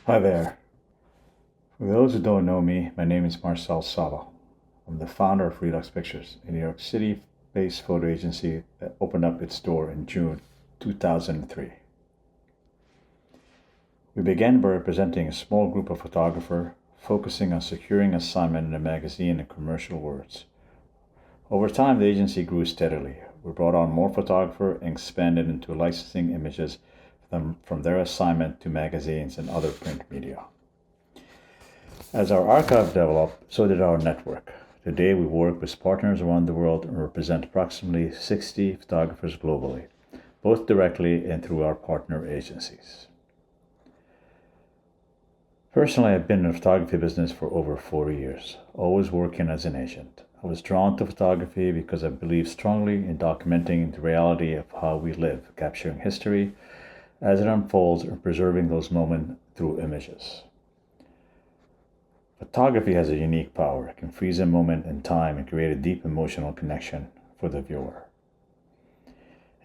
Hi there. For those who don't know me, my name is Marcel Saba. I'm the founder of Redux Pictures, a New York City-based photo agency that opened up its door in June 2003. We began by representing a small group of photographers focusing on securing assignment in a magazine and commercial words. Over time, the agency grew steadily. We brought on more photographers and expanded into licensing images from their assignment to magazines and other print media. As our archive developed, so did our network. Today, we work with partners around the world and represent approximately 60 photographers globally, both directly and through our partner agencies. Personally, I've been in the photography business for over 40 years, always working as an agent. I was drawn to photography because I believe strongly in documenting the reality of how we live, capturing history as it unfolds and preserving those moments through images. Photography has a unique power. It can freeze a moment in time and create a deep emotional connection for the viewer.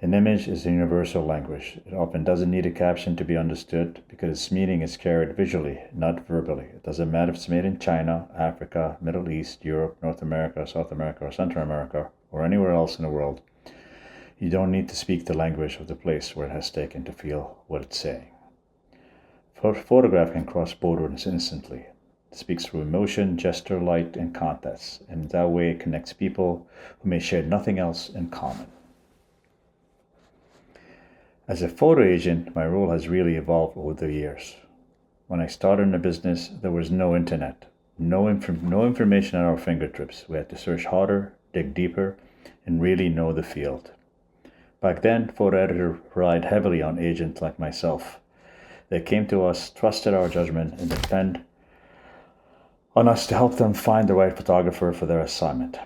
An image is a universal language. It often doesn't need a caption to be understood because its meaning is carried visually, not verbally. It doesn't matter if it's made in China, Africa, Middle East, Europe, North America, South America, or Central America, or anywhere else in the world. You don't need to speak the language of the place where it has taken to feel what it's saying. Photograph can cross borders instantly. It speaks through emotion, gesture, light, and context, and in that way it connects people who may share nothing else in common. As a photo agent, my role has really evolved over the years. When I started in the business, there was no internet, no information at our fingertips. We had to search harder, dig deeper, and really know the field. Back then, photo editors relied heavily on agents like myself. They came to us, trusted our judgment, and depended on us to help them find the right photographer for their assignment.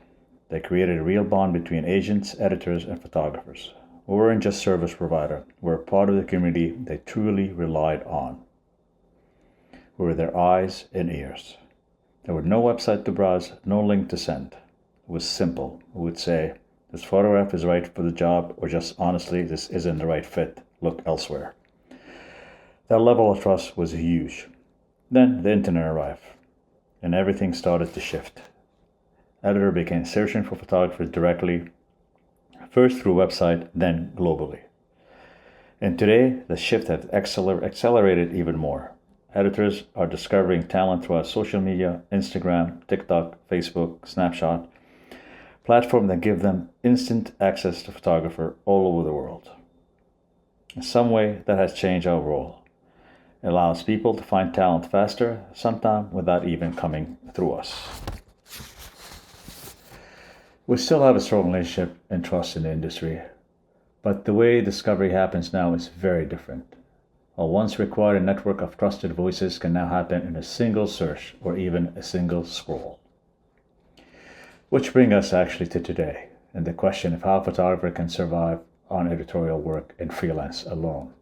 They created a real bond between agents, editors, and photographers. We weren't just service provider. We were part of the community they truly relied on. We were their eyes and ears. There was no website to browse, no link to send. It was simple. We would say, this photograph is right for the job, or just honestly, this isn't the right fit. Look elsewhere. That level of trust was huge. Then the internet arrived, and everything started to shift. Editor began searching for photographers directly, first through website, then globally. And today, the shift has accelerated even more. Editors are discovering talent throughout social media, Instagram, TikTok, Facebook, Snapchat, platforms that give them instant access to photographer all over the world. In some way, that has changed our role. It allows people to find talent faster, sometimes without even coming through us. We still have a strong relationship and trust in the industry, but the way discovery happens now is very different. A once required network of trusted voices can now happen in a single search or even a single scroll. Which brings us actually to today, and the question of how a photographer can survive on editorial work and freelance alone.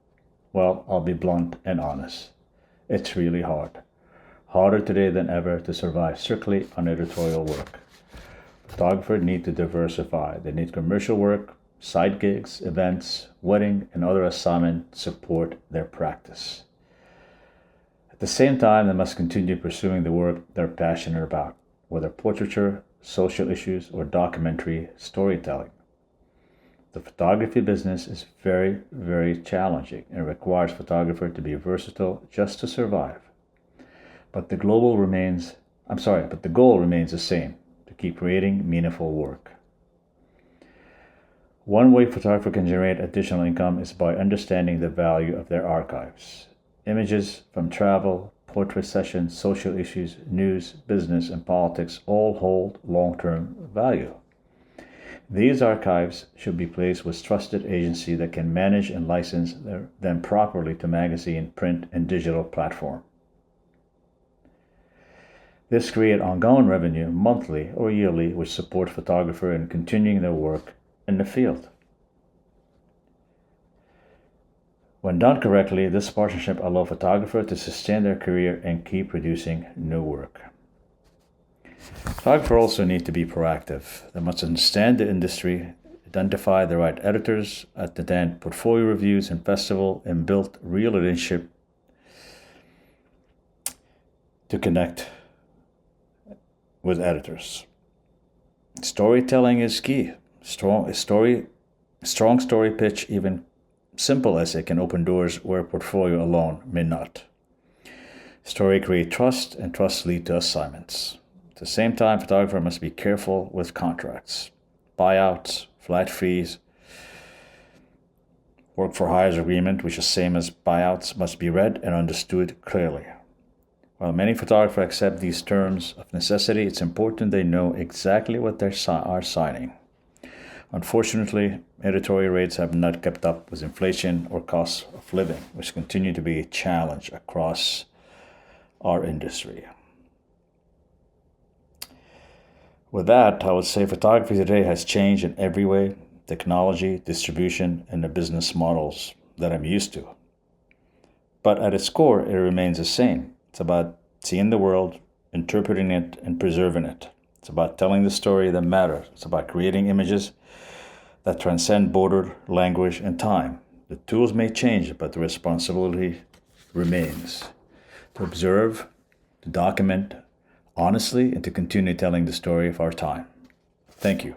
Well, I'll be blunt and honest. It's really hard. Harder today than ever to survive strictly on editorial work. Photographers need to diversify. They need commercial work, side gigs, events, wedding, and other assignments to support their practice. At the same time, they must continue pursuing the work they're passionate about, whether portraiture, social issues, or documentary storytelling. The photography business is very, very challenging and requires photographers to be versatile just to survive. But the goal remains the same. Keep creating meaningful work. One way photographers can generate additional income is by understanding the value of their archives. Images from travel, portrait sessions, social issues, news, business, and politics all hold long-term value. These archives should be placed with trusted agencies that can manage and license them properly to magazine, print, and digital platforms. This creates ongoing revenue monthly or yearly which support photographers in continuing their work in the field. When done correctly, this partnership allows photographers to sustain their career and keep producing new work. Photographers also need to be proactive. They must understand the industry, identify the right editors, attend portfolio reviews and festival, and build real relationship to connect with editors. Storytelling is key. Strong story pitch, even simple essay, can open doors where a portfolio alone may not. Story create trust, and trust lead to assignments. At the same time, photographer must be careful with contracts, buyouts, flat fees. Work for hires agreement, which is same as buyouts, must be read and understood clearly. While many photographers accept these terms of necessity, it's important they know exactly what they are signing. Unfortunately, editorial rates have not kept up with inflation or costs of living, which continue to be a challenge across our industry. With that, I would say photography today has changed in every way: technology, distribution, and the business models that I'm used to. But at its core, it remains the same. It's about seeing the world, interpreting it, and preserving it. It's about telling the story that matters. It's about creating images that transcend border, language, and time. The tools may change, but the responsibility remains to observe, to document honestly, and to continue telling the story of our time. Thank you.